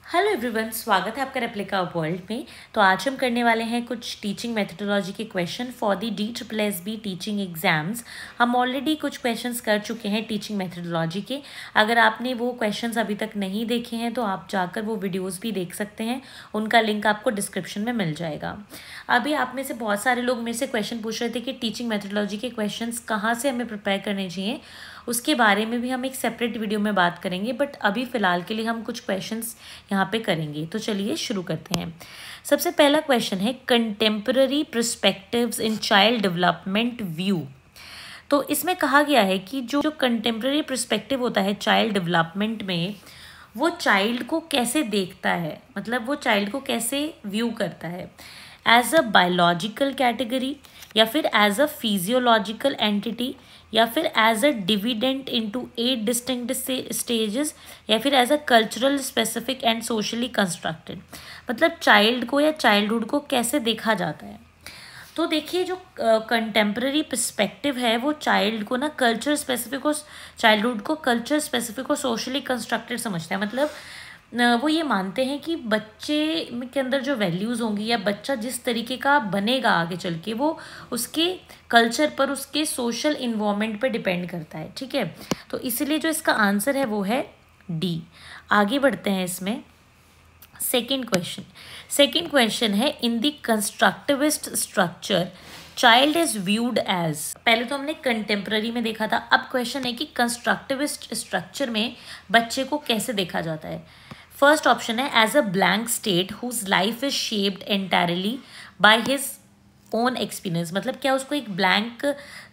Hello everyone, स्वागत है आपका रेप्लिका वर्ल्ड में। तो आज हम करने वाले हैं कुछ टीचिंग मेथडोलॉजी के question for the DSSB teaching exams. हम ऑलरेडी कुछ क्वेश्चंस कर चुके हैं टीचिंग मेथडोलॉजी के। अगर आपने वो क्वेश्चंस अभी तक नहीं देखे हैं तो आप जाकर वो वीडियोस भी देख सकते हैं, उनका लिंक आपको डिस्क्रिप्शन में मिल जाएगा। अभी आप में से बहुत सारे लोग मेरे से क्वेश्चन पूछ रहे थे कि टीचिंग मेथडोलॉजी के क्वेश्चन कहाँ से हमें प्रिपेयर करने चाहिए, उसके बारे में भी हम एक सेपरेट वीडियो में बात करेंगे। बट अभी फ़िलहाल के लिए हम कुछ क्वेश्चंस यहाँ पे करेंगे। तो चलिए शुरू करते हैं। सबसे पहला क्वेश्चन है contemporary perspectives in child development view. तो इसमें कहा गया है कि जो कंटेम्पररी पर्सपेक्टिव होता है चाइल्ड डेवलपमेंट में, वो चाइल्ड को कैसे देखता है, मतलब वो चाइल्ड को कैसे व्यू करता है, एज अ बायोलॉजिकल कैटेगरी या फिर एज अ फिजियोलॉजिकल एंटिटी या फिर एज अ डिविडेंट इनटू 8 डिस्टिंक्ट स्टेजेस या फिर as a cultural specific and socially constructed. मतलब चाइल्ड को या चाइल्डहुड को कैसे देखा जाता है। तो देखिए, जो कंटेम्प्रेरी पर्सपेक्टिव है वो चाइल्ड को ना कल्चर स्पेसिफिक और चाइल्डहुड को कल्चर स्पेसिफिक और सोशली कंस्ट्रक्टेड समझता है। मतलब वो ये मानते हैं कि बच्चे के अंदर जो वैल्यूज़ होंगी या बच्चा जिस तरीके का बनेगा आगे चल के, वो उसके कल्चर पर, उसके सोशल इन्वायरमेंट पर डिपेंड करता है। ठीक है, तो इसलिए जो इसका आंसर है वो है डी। आगे बढ़ते हैं इसमें। सेकेंड क्वेश्चन है in the constructivist structure child is viewed as. पहले तो हमने कंटेम्प्ररी में देखा था, अब क्वेश्चन है कि कंस्ट्रक्टिविस्ट स्ट्रक्चर में बच्चे को कैसे देखा जाता है। फर्स्ट ऑप्शन है as a blank state whose life is shaped entirely by his own experience. मतलब क्या उसको एक ब्लैंक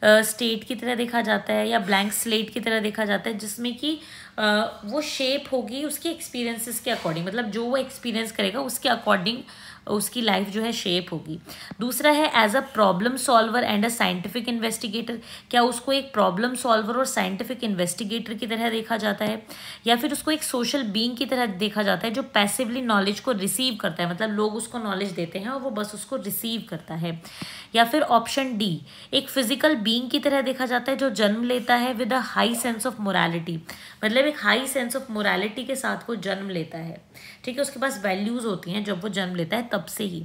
स्टेट की तरह देखा जाता है या ब्लैंक स्लेट की तरह देखा जाता है, जिसमें कि वो शेप होगी उसके एक्सपीरियंसेस के अकॉर्डिंग। मतलब जो वो एक्सपीरियंस करेगा उसके अकॉर्डिंग उसकी लाइफ जो है शेप होगी। दूसरा है as a problem solver and a scientific investigator. क्या उसको एक प्रॉब्लम सॉल्वर और साइंटिफिक इन्वेस्टिगेटर की तरह देखा जाता है या फिर उसको एक सोशल बीइंग की तरह देखा जाता है जो पैसिवली नॉलेज को रिसीव करता है। मतलब लोग उसको नॉलेज देते हैं और वो बस उसको रिसीव करता है। या फिर ऑप्शन डी, एक फिजिकल बीइंग की तरह देखा जाता है जो जन्म लेता है with a high sense of morality. मतलब एक हाई सेंस ऑफ मोरालिटी के साथ वो जन्म लेता है। ठीक है, उसके पास वैल्यूज़ होती हैं जब वो जन्म लेता है तब से ही।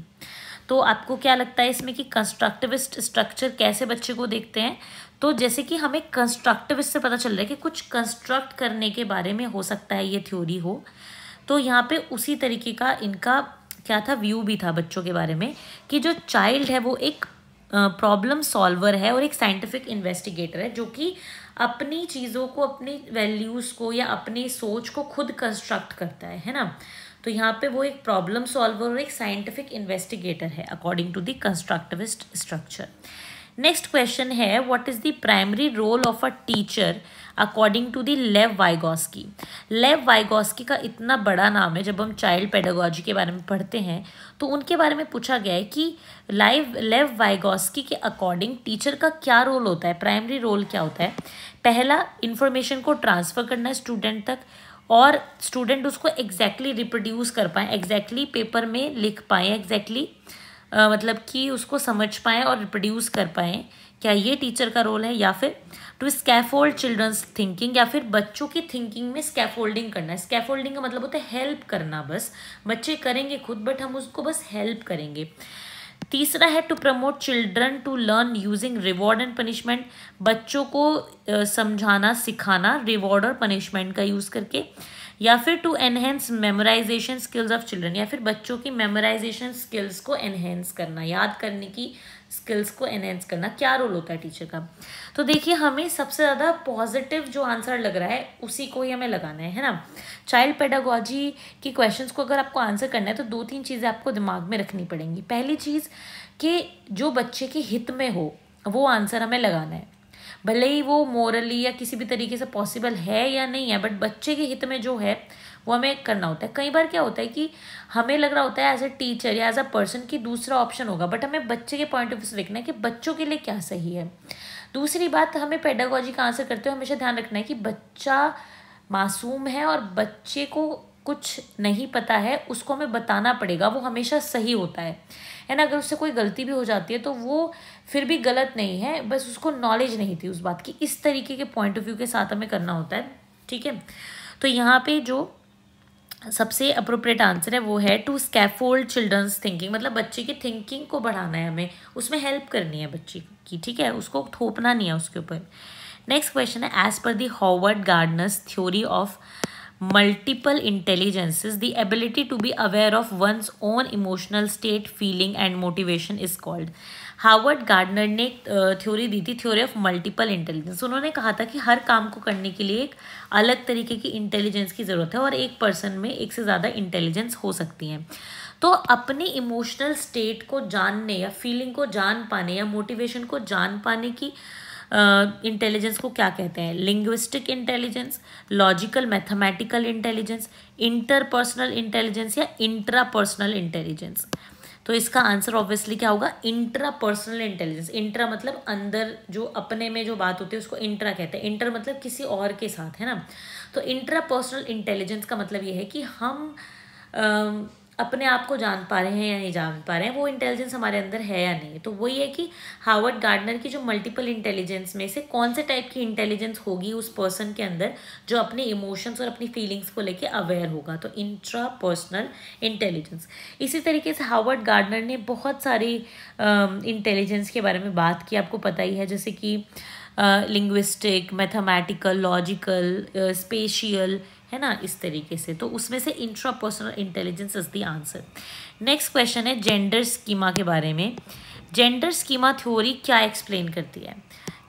तो आपको क्या लगता है इसमें कि कंस्ट्रक्टिविस्ट स्ट्रक्चर कैसे बच्चे को देखते हैं। तो जैसे कि हमें कंस्ट्रक्टिविस्ट से पता चल रहा है कि कुछ कंस्ट्रक्ट करने के बारे में हो सकता है ये थ्योरी हो, तो यहाँ पे उसी तरीके का इनका क्या था, व्यू भी था बच्चों के बारे में कि जो चाइल्ड है वो एक प्रॉब्लम सॉल्वर है और एक साइंटिफिक इन्वेस्टिगेटर है जो कि अपनी चीज़ों को, अपनी वैल्यूज़ को या अपनी सोच को खुद कंस्ट्रक्ट करता है ना। तो यहाँ पे वो एक प्रॉब्लम सॉल्वर और एक साइंटिफिक इन्वेस्टिगेटर है according to the constructivist structure. Next question है what is the primary role of a teacher according to the Lev Vygotsky. Lev Vygotsky का इतना बड़ा नाम है, जब हम चाइल्ड पेडागोजी के बारे में पढ़ते हैं तो उनके बारे में पूछा गया है कि लेव वाइगोस्की के अकॉर्डिंग टीचर का क्या रोल होता है, प्राइमरी रोल क्या होता है। पहला, इंफॉर्मेशन को ट्रांसफ़र करना है स्टूडेंट तक और स्टूडेंट उसको एग्जैक्टली रिप्रोड्यूस कर पाएँ, एग्जैक्टली पेपर में लिख पाएँ, एग्जैक्टली मतलब कि उसको समझ पाएँ और रिप्रोड्यूस कर पाएँ। क्या ये टीचर का रोल है। या फिर टू स्कैफोल्ड चिल्ड्रंस थिंकिंग, या फिर बच्चों की थिंकिंग में स्कैफोल्डिंग करना है। स्कैफोल्डिंग का मतलब होता है हेल्प करना, बस बच्चे करेंगे खुद बट हम उसको बस हेल्प करेंगे। तीसरा है to promote children to learn using reward and punishment. बच्चों को समझाना, सिखाना रिवॉर्ड और पनिशमेंट का यूज़ करके। या फिर to enhance memorization skills of children, या फिर बच्चों की मेमोराइजेशन स्किल्स को एनहेंस करना, याद करने की स्किल्स को एनहेंस करना। क्या रोल होता है टीचर का। तो देखिए, हमें सबसे ज़्यादा पॉजिटिव जो आंसर लग रहा है उसी को ही हमें लगाना है ना। चाइल्ड पेडागोजी की क्वेश्चंस को अगर आपको आंसर करना है तो 2-3 चीज़ें आपको दिमाग में रखनी पड़ेंगी। पहली चीज़ कि जो बच्चे के हित में हो वो आंसर हमें लगाना है, भले ही वो मोरली या किसी भी तरीके से पॉसिबल है या नहीं है, बट बच्चे के हित में जो है वो हमें करना होता है। कई बार क्या होता है कि हमें लग रहा होता है एज ए टीचर या एज अ पर्सन की दूसरा ऑप्शन होगा, बट हमें बच्चे के पॉइंट ऑफ व्यू से देखना है कि बच्चों के लिए क्या सही है। दूसरी बात, हमें पेडागोजी का आंसर करते हुए हमेशा ध्यान रखना है कि बच्चा मासूम है और बच्चे को कुछ नहीं पता है, उसको हमें बताना पड़ेगा, वो हमेशा सही होता है ना। अगर उससे कोई गलती भी हो जाती है तो वो फिर भी गलत नहीं है, बस उसको नॉलेज नहीं थी उस बात की। इस तरीके के पॉइंट ऑफ व्यू के साथ हमें करना होता है। ठीक है, तो यहाँ पे जो सबसे अप्रोप्रिएट आंसर है वो है टू स्कैफोल्ड चिल्ड्रंस थिंकिंग, मतलब बच्चे की थिंकिंग को बढ़ाना है हमें, उसमें हेल्प करनी है बच्चे की, ठीक है, उसको थोपना नहीं है उसके ऊपर। नेक्स्ट क्वेश्चन है as per the Howard Gardner's theory of multiple intelligences the ability to be aware of one's own emotional state feeling and motivation is called. Harvard Gardner ने थ्योरी दी थी, थ्योरी ऑफ मल्टीपल इंटेलिजेंस। उन्होंने कहा था कि हर काम को करने के लिए एक अलग तरीके की इंटेलिजेंस की ज़रूरत है और एक पर्सन में एक से ज़्यादा इंटेलिजेंस हो सकती हैं। तो अपनी इमोशनल स्टेट को जानने या फीलिंग को जान पाने या मोटिवेशन को जान पाने की इंटेलिजेंस को क्या कहते हैं? Linguistic intelligence, logical mathematical intelligence, interpersonal intelligence या इंट्रापर्सनल इंटेलिजेंस। तो इसका आंसर ऑब्वियसली क्या होगा? Intrapersonal intelligence. इंट्रा मतलब अंदर, जो अपने में जो बात होती है उसको इंट्रा कहते हैं, इंटर मतलब किसी और के साथ, है ना। तो इंट्रापर्सनल इंटेलिजेंस का मतलब ये है कि हम अपने आप को जान पा रहे हैं या नहीं जान पा रहे हैं, वो इंटेलिजेंस हमारे अंदर है या नहीं। तो वही है कि हार्वर्ड गार्डनर की जो मल्टीपल इंटेलिजेंस में से कौन से टाइप की इंटेलिजेंस होगी उस पर्सन के अंदर जो अपने इमोशंस और अपनी फीलिंग्स को लेके अवेयर होगा, तो इंट्रापर्सनल इंटेलिजेंस। इसी तरीके से हार्वर्ड गार्डनर ने बहुत सारी इंटेलिजेंस के बारे में बात की, आपको पता ही है, जैसे कि लिंग्विस्टिक, मैथमेटिकल, लॉजिकल, स्पेशियल, है ना, इस तरीके से। तो उसमें से intrapersonal intelligence is the answer. Next question है जेंडर स्कीमा के बारे में। जेंडर स्कीमा थ्योरी क्या एक्सप्लेन करती है?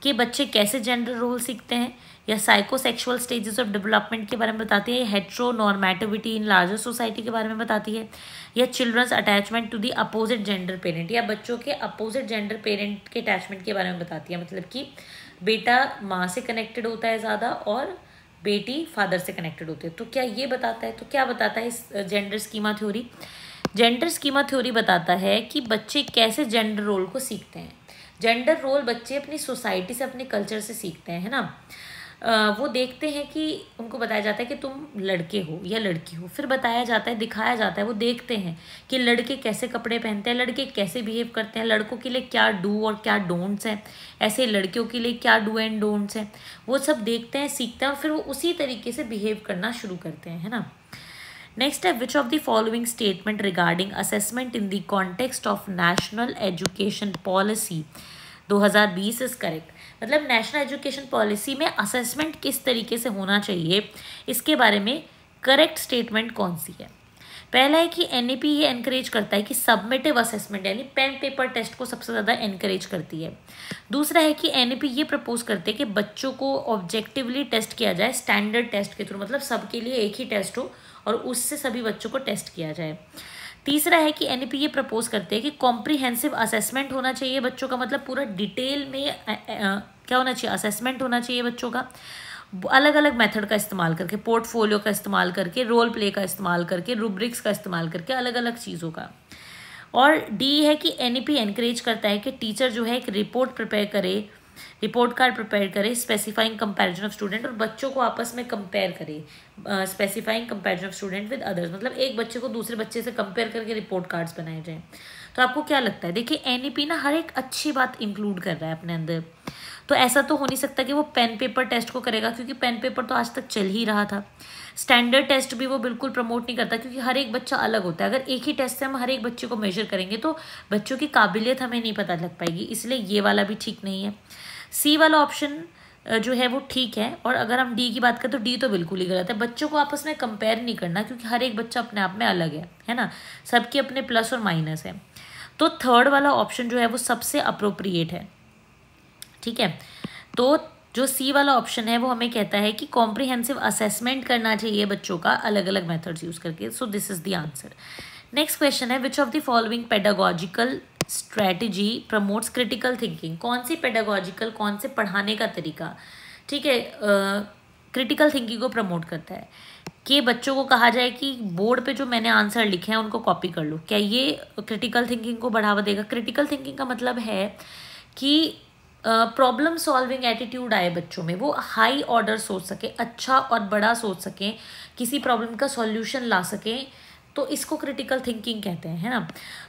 कि बच्चे कैसे जेंडर रोल सीखते हैं, या साइकोसेक्सुअल स्टेजेस ऑफ डेवलपमेंट के बारे में बताती है, हेट्रोनॉर्मेटिविटी इन लार्जर सोसाइटी के बारे में बताती है, या children's attachment to the opposite gender parent, या बच्चों के अपोजिट जेंडर पेरेंट के अटैचमेंट के बारे में बताती है, मतलब कि बेटा माँ से कनेक्टेड होता है ज़्यादा और बेटी फादर से कनेक्टेड होती है। तो क्या ये बताता है? तो क्या बताता है इस gender schema theory? Gender schema theory बताता है कि बच्चे कैसे जेंडर रोल को सीखते हैं। जेंडर रोल बच्चे अपनी सोसाइटी से, अपने कल्चर से सीखते हैं, है ना। वो देखते हैं कि उनको बताया जाता है कि तुम लड़के हो या लड़की हो, फिर बताया जाता है, दिखाया जाता है, वो देखते हैं कि लड़के कैसे कपड़े पहनते हैं, लड़के कैसे बिहेव करते हैं, लड़कों के लिए क्या डू और क्या डोंट्स हैं, ऐसे लड़कियों के लिए क्या डू एंड डोंट्स हैं, वो सब देखते हैं, सीखते हैं और फिर वो उसी तरीके से बिहेव करना शुरू करते हैं, है ना। नेक्स्ट है which of the following statement regarding assessment in the context of national education policy 2020 is correct. मतलब नेशनल एजुकेशन पॉलिसी में असेसमेंट किस तरीके से होना चाहिए, इसके बारे में करेक्ट स्टेटमेंट कौन सी है? पहला है कि एनईपी ये एनकरेज करता है कि सबमिटिव असेसमेंट यानी पेन पेपर टेस्ट को सबसे ज़्यादा एनकरेज करती है। दूसरा है कि एनईपी ये प्रपोज करते हैं कि बच्चों को ऑब्जेक्टिवली टेस्ट किया जाए स्टैंडर्ड टेस्ट के थ्रू, मतलब सबके लिए एक ही टेस्ट हो और उससे सभी बच्चों को टेस्ट किया जाए। तीसरा है कि एनईपी ये प्रपोज करते हैं कि कॉम्प्रिहेंसिव असेसमेंट होना चाहिए बच्चों का, मतलब पूरा डिटेल में क्या होना चाहिए? असेसमेंट होना चाहिए बच्चों का, अलग अलग मेथड का इस्तेमाल करके, पोर्टफोलियो का इस्तेमाल करके, रोल प्ले का इस्तेमाल करके, रूब्रिक्स का इस्तेमाल करके, अलग अलग चीज़ों का। और डी है कि एनईपी एनकरेज करता है कि टीचर जो है एक रिपोर्ट प्रिपेयर करे, रिपोर्ट कार्ड प्रिपेयर करे स्पेसिफाइंग कंपैरिजन ऑफ स्टूडेंट, और बच्चों को आपस में कंपेयर करे, specifying comparison of student with others, मतलब एक बच्चे को दूसरे बच्चे से कंपेयर करके रिपोर्ट कार्ड्स बनाए जाएं। तो आपको क्या लगता है? देखिए एनईपी ना हर एक अच्छी बात इंक्लूड कर रहा है अपने अंदर। तो ऐसा तो हो नहीं सकता कि वो पेन पेपर टेस्ट को करेगा, क्योंकि पेन पेपर तो आज तक चल ही रहा था। स्टैंडर्ड टेस्ट भी वो बिल्कुल प्रमोट नहीं करता, क्योंकि हर एक बच्चा अलग होता है। अगर एक ही टेस्ट से हम हर एक बच्चे को मेजर करेंगे तो बच्चों की काबिलियत हमें नहीं पता लग पाएगी, इसलिए ये वाला भी ठीक नहीं है। सी वाला ऑप्शन जो है वो ठीक है, और अगर हम डी की बात करें तो डी तो बिल्कुल ही गलत है। बच्चों को आपस में कंपेयर नहीं करना, क्योंकि हर एक बच्चा अपने आप में अलग है ना, सबके अपने प्लस और माइनस है। तो थर्ड वाला ऑप्शन जो है वो सबसे अप्रोप्रिएट है, ठीक है। तो जो सी वाला ऑप्शन है वो हमें कहता है कि कॉम्प्रिहेंसिव असेसमेंट करना चाहिए बच्चों का अलग अलग मेथड्स यूज करके। So this is the answer. Next question है which of the following pedagogical strategy promotes critical thinking? कौन सी पेडागोजिकल, कौन से पढ़ाने का तरीका, ठीक है, क्रिटिकल थिंकिंग को प्रमोट करता है? कि बच्चों को कहा जाए कि बोर्ड पे जो मैंने आंसर लिखे हैं उनको कॉपी कर लो, क्या ये क्रिटिकल थिंकिंग को बढ़ावा देगा? क्रिटिकल थिंकिंग का मतलब है कि प्रॉब्लम सॉल्विंग एटीट्यूड आए बच्चों में, वो हाई ऑर्डर सोच सके, अच्छा और बड़ा सोच सकें, किसी प्रॉब्लम का सॉल्यूशन ला सकें, तो इसको क्रिटिकल थिंकिंग कहते हैं, है ना।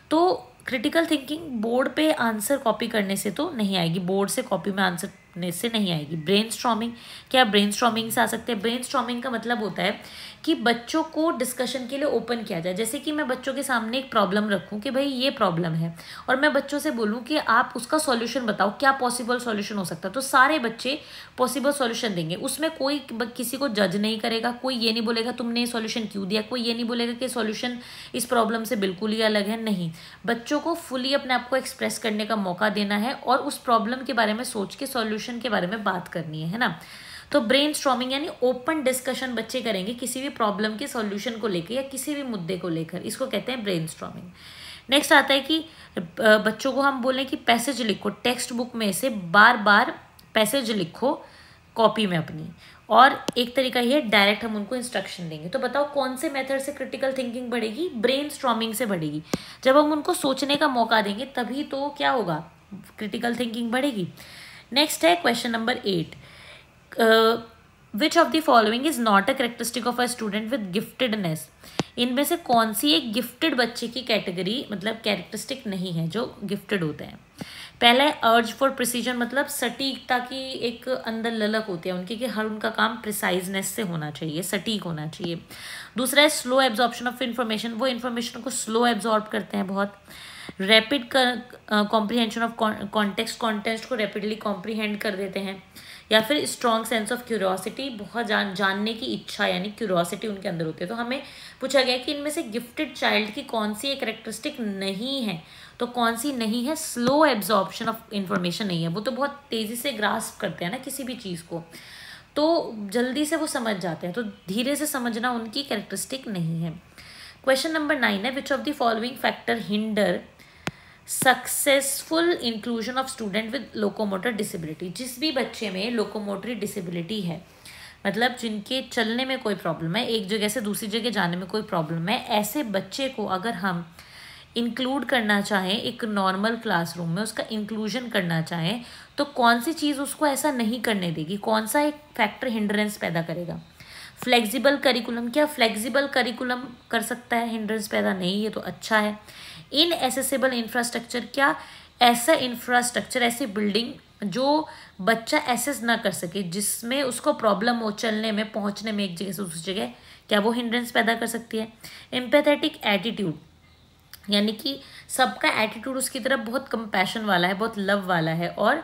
तो क्रिटिकल थिंकिंग बोर्ड पे आंसर कॉपी करने से तो नहीं आएगी, बोर्ड से कॉपी में आंसर करने से नहीं आएगी। ब्रेनस्टॉर्मिंग, क्या ब्रेनस्टॉर्मिंग से आ सकते हैं? ब्रेनस्टॉर्मिंग का मतलब होता है कि बच्चों को डिस्कशन के लिए ओपन किया जाए। जैसे कि मैं बच्चों के सामने एक प्रॉब्लम रखूं कि भाई ये प्रॉब्लम है, और मैं बच्चों से बोलूं कि आप उसका सॉल्यूशन बताओ, क्या पॉसिबल सॉल्यूशन हो सकता है, तो सारे बच्चे पॉसिबल सॉल्यूशन देंगे। उसमें कोई किसी को जज नहीं करेगा, कोई ये नहीं बोलेगा तुमने सॉल्यूशन क्यों दिया, कोई ये नहीं बोलेगा कि सॉल्यूशन इस प्रॉब्लम से बिल्कुल ही अलग है। नहीं, बच्चों को फुली अपने आप को एक्सप्रेस करने का मौका देना है और उस प्रॉब्लम के बारे में सोच के सॉल्यूशन के बारे में बात करनी है ना। तो ब्रेनस्टॉर्मिंग यानी ओपन डिस्कशन बच्चे करेंगे किसी भी प्रॉब्लम के सॉल्यूशन को लेकर या किसी भी मुद्दे को लेकर, इसको कहते हैं ब्रेनस्टॉर्मिंग। नेक्स्ट आता है कि बच्चों को हम बोलें कि पैसेज लिखो, टेक्स्ट बुक में से बार बार पैसेज लिखो कॉपी में अपनी, और एक तरीका ये डायरेक्ट हम उनको इंस्ट्रक्शन देंगे। तो बताओ कौन से मेथड से क्रिटिकल थिंकिंग बढ़ेगी? ब्रेनस्टॉर्मिंग से बढ़ेगी। जब हम उनको सोचने का मौका देंगे तभी तो क्या होगा, क्रिटिकल थिंकिंग बढ़ेगी। नेक्स्ट है question number 8, which of the following is not a characteristic of a student with giftedness? इनमें से कौन सी एक गिफ्टेड बच्चे की कैटेगरी मतलब कैरेक्टरिस्टिक नहीं है जो गिफ्टेड होते हैं? पहला है अर्ज फॉर प्रिसीजन, मतलब सटीकता की एक अंदर ललक होती है उनकी कि हर उनका काम प्रिसाइजनेस से होना चाहिए, सटीक होना चाहिए। दूसरा है स्लो एब्जॉर्प्शन ऑफ इन्फॉर्मेशन, वो इन्फॉर्मेशन को स्लो एब्जॉर्ब करते हैं बहुत। Rapid comprehension of context, context को रैपिडली कॉम्प्रीहेंड कर देते हैं। या फिर स्ट्रॉन्ग सेंस ऑफ क्यूरियोसिटी, बहुत जानने की इच्छा यानी क्यूरियोसिटी उनके अंदर होती है। तो हमें पूछा गया कि इनमें से गिफ्टेड चाइल्ड की कौन सी एक कैरेक्टरिस्टिक नहीं है, तो कौन सी नहीं है? स्लो एब्जॉर्प्शन ऑफ इंफॉर्मेशन नहीं है, वो तो बहुत तेज़ी से ग्रास्प करते हैं ना किसी भी चीज़ को, तो जल्दी से वो समझ जाते हैं, तो धीरे से समझना उनकी कैरेक्टरिस्टिक नहीं है। क्वेश्चन नंबर 9 है, which of the following factor hinder successful inclusion of student with locomotor disability? जिस भी बच्चे में लोकोमोटरी डिसेबिलिटी है, मतलब जिनके चलने में कोई प्रॉब्लम है, एक जगह से दूसरी जगह जाने में कोई प्रॉब्लम है, ऐसे बच्चे को अगर हम इंक्लूड करना चाहें एक नॉर्मल क्लासरूम में, उसका इंक्लूजन करना चाहें, तो कौन सी चीज़ उसको ऐसा नहीं करने देगी? कौन सा एक फैक्टर हिंड्रेंस पैदा करेगा? फ्लेक्सिबल करिकुलम, क्या फ्लेक्सिबल करिकुलम कर सकता है हिंड्रेंस पैदा? नहीं, ये तो अच्छा है। इनएसेसिबल इंफ्रास्ट्रक्चर, क्या ऐसा इंफ्रास्ट्रक्चर, ऐसी बिल्डिंग जो बच्चा एसेस ना कर सके, जिसमें उसको प्रॉब्लम हो चलने में, पहुंचने में एक जगह से दूसरी जगह, क्या वो हिंड्रेंस पैदा कर सकती है? एम्पैथेटिक एटीट्यूड, यानी कि सबका एटीट्यूड उसकी तरफ बहुत कंपैशन वाला है, बहुत लव वाला है, और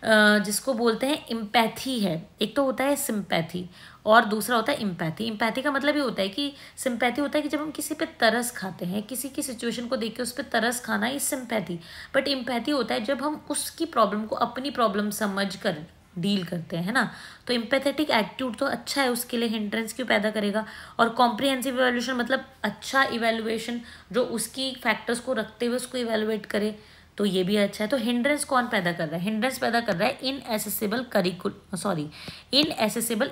जिसको बोलते हैं इम्पैथी है। एक तो होता है सिंपैथी और दूसरा होता है इम्पैथी। इम्पैथी का मतलब ये होता है कि सिंपैथी होता है कि जब हम किसी पे तरस खाते हैं, किसी की सिचुएशन को देख के उस पर तरस खाना, ये सिंपैथी। बट इम्पैथी होता है जब हम उसकी प्रॉब्लम को अपनी प्रॉब्लम समझ कर डील करते हैं, है ना। तो इम्पैथेटिक एटीट्यूड तो अच्छा है, उसके लिए हिंड्रेंस क्यों पैदा करेगा? और कॉम्प्रिहेंसिव इवैल्यूएशन मतलब अच्छा इवैल्यूएशन जो उसकी फैक्टर्स को रखते हुए उसको इवैल्यूएट करे, तो ये भी अच्छा है। तो हिंड्रेंस कौन पैदा कर रहा है? हिंड्रेंस पैदा कर रहा है इनएसेसिबल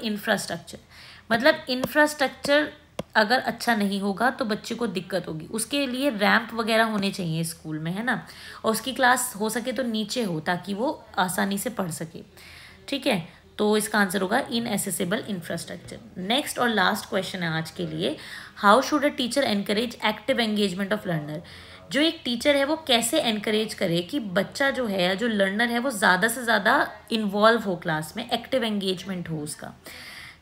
इंफ्रास्ट्रक्चर। मतलब इंफ्रास्ट्रक्चर अगर अच्छा नहीं होगा तो बच्चे को दिक्कत होगी। उसके लिए रैंप वगैरह होने चाहिए स्कूल में, है ना, और उसकी क्लास हो सके तो नीचे हो ताकि वो आसानी से पढ़ सके। ठीक है, तो इसका आंसर होगा इनएसेसिबल इंफ्रास्ट्रक्चर। नेक्स्ट और लास्ट क्वेश्चन है आज के लिए, how should a teacher encourage active engagement of learner? जो एक टीचर है वो कैसे एनकरेज करे कि बच्चा जो है, जो लर्नर है, वो ज़्यादा से ज़्यादा इन्वॉल्व हो क्लास में, एक्टिव एंगेजमेंट हो उसका।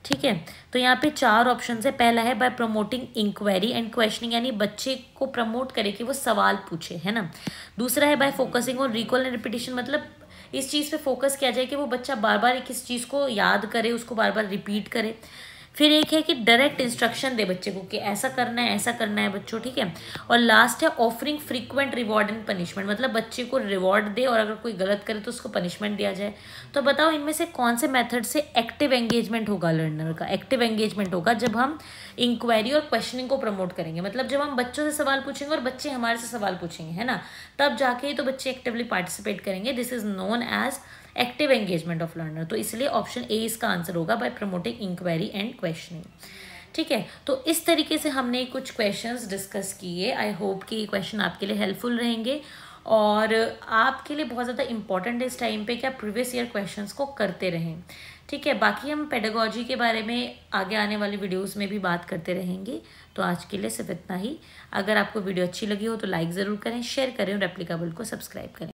ठीक है, तो यहाँ पे 4 ऑप्शन है। पहला है by promoting inquiry and questioning, यानी बच्चे को प्रमोट करे कि वो सवाल पूछे, है ना। दूसरा है bye focusing on recall and repetition, मतलब इस चीज़ पे फोकस किया जाए कि वो बच्चा बार बार किस चीज़ को याद करे, उसको बार बार रिपीट करे। फिर एक है कि डायरेक्ट इंस्ट्रक्शन दे बच्चे को कि ऐसा करना है, ऐसा करना है बच्चों। ठीक है, और लास्ट है offering frequent reward and punishment, मतलब बच्चे को रिवॉर्ड दे और अगर कोई गलत करे तो उसको पनिशमेंट दिया जाए। तो बताओ इनमें से कौन से मेथड से एक्टिव एंगेजमेंट होगा लर्नर का? एक्टिव एंगेजमेंट होगा जब हम इंक्वायरी और क्वेश्चनिंग को प्रमोट करेंगे, मतलब जब हम बच्चों से सवाल पूछेंगे और बच्चे हमारे से सवाल पूछेंगे, है ना, तब जाके ही तो बच्चे एक्टिवली पार्टिसिपेट करेंगे। This is known as active engagement of learner. तो इसलिए ऑप्शन ए इसका आंसर होगा, by promoting inquiry and questioning. ठीक है, तो इस तरीके से हमने कुछ क्वेश्चंस डिस्कस किए। आई होप कि ये क्वेश्चन आपके लिए हेल्पफुल रहेंगे और आपके लिए बहुत ज़्यादा इम्पॉर्टेंट है इस टाइम पे कि आप प्रीवियस ईयर क्वेश्चंस को करते रहें। ठीक है, बाकी हम पेडागोजी के बारे में आगे आने वाली वीडियोस में भी बात करते रहेंगे। तो आज के लिए सिर्फ इतना ही। अगर आपको वीडियो अच्छी लगी हो तो लाइक ज़रूर करें, शेयर करें और एप्लीकेबल को सब्सक्राइब करें।